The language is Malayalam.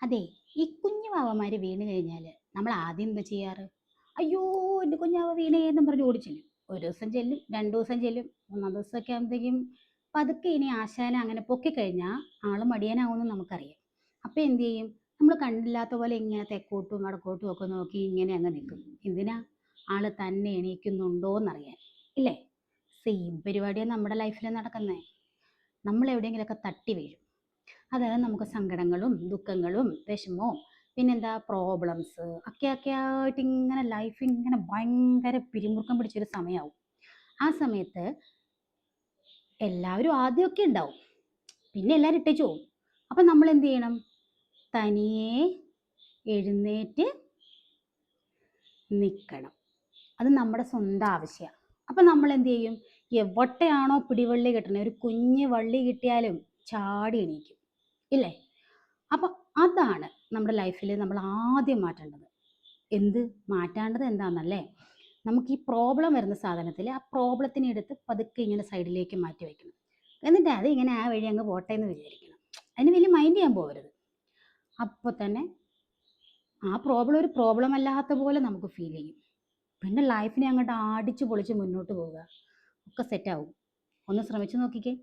അതെ, ഈ കുഞ്ഞു വാവമാര് വീണ് കഴിഞ്ഞാല് നമ്മൾ ആദ്യം എന്താ ചെയ്യാറ്? അയ്യോ! എൻ്റെ കുഞ്ഞാവ വീണേ എന്നും പറഞ്ഞ് ഓടിച്ചെല്ലും. ഒരു ദിവസം ചെല്ലും, 2 ദിവസം ചെല്ലും, 3-ാം ദിവസമൊക്കെ ആകുമ്പോഴത്തേക്കും പതുക്കെ ഇനി ആശാനെ അങ്ങനെ പൊക്കിക്കഴിഞ്ഞാൽ ആള് മടിയനാവുമെന്ന് നമുക്കറിയാം. അപ്പൊ എന്ത് ചെയ്യും? നമ്മൾ കണ്ടില്ലാത്ത പോലെ ഇങ്ങനെ തെക്കോട്ടും വടക്കോട്ടും ഒക്കെ നോക്കി ഇങ്ങനെ അങ്ങ് നിൽക്കും. എന്തിനാ? ആള് തന്നെ എണീക്കുന്നുണ്ടോന്നറിയാൻ. ഇല്ലേ? സെയിം പരിപാടിയാണ് നമ്മുടെ ലൈഫിൽ നടക്കുന്നേ. നമ്മൾ എവിടെയെങ്കിലുമൊക്കെ തട്ടി വീഴും. അത് നമുക്ക് സങ്കടങ്ങളും ദുഃഖങ്ങളും വിഷമവും പിന്നെന്താ പ്രോബ്ലംസ് ഒക്കെ ആയിട്ട് ഇങ്ങനെ ലൈഫ് ഇങ്ങനെ ഭയങ്കര പിരിമുറുക്കം പിടിച്ചൊരു സമയമാവും. ആ സമയത്ത് എല്ലാവരും ആദ്യമൊക്കെ ഉണ്ടാവും, പിന്നെ എല്ലാവരും ഇട്ടേച്ച് പോവും. അപ്പം നമ്മൾ എന്ത് ചെയ്യണം? തനിയെ എഴുന്നേറ്റ് നിൽക്കണം. അത് നമ്മുടെ സ്വന്തം ആവശ്യമാണ്. അപ്പം നമ്മൾ എന്ത് ചെയ്യും? എവിടെയാണോ പിടിവള്ളി കിട്ടണത്, ഒരു കുഞ്ഞ് വള്ളി കിട്ടിയാലും ചാടി എണീക്കും, ഇല്ലേ? അപ്പം അതാണ് നമ്മുടെ ലൈഫിൽ നമ്മൾ ആദ്യം മാറ്റേണ്ടത്. എന്ത് മാറ്റേണ്ടത് എന്താണെന്നല്ലേ? നമുക്ക് ഈ പ്രോബ്ലം വരുന്ന സാധനത്തിൽ ആ പ്രോബ്ലത്തിനെ എടുത്ത് പതുക്കെ ഇങ്ങനെ സൈഡിലേക്ക് മാറ്റി വയ്ക്കണം. എന്നിട്ട് അത് ഇങ്ങനെ ആ വഴി അങ്ങ് പോട്ടെ എന്ന് വിചാരിക്കണം. അതിന് വലിയ മൈൻഡ് ചെയ്യാൻ പോകരുത്. അപ്പോൾ തന്നെ ആ പ്രോബ്ലം ഒരു പ്രോബ്ലം അല്ലാത്ത പോലെ നമുക്ക് ഫീൽ ചെയ്യും. പിന്നെ ലൈഫിനെ അങ്ങോട്ട് അടിച്ച് പൊളിച്ച് മുന്നോട്ട് പോവുക, ഒക്കെ സെറ്റാവും. ഒന്ന് ശ്രമിച്ചു നോക്കിക്കേ.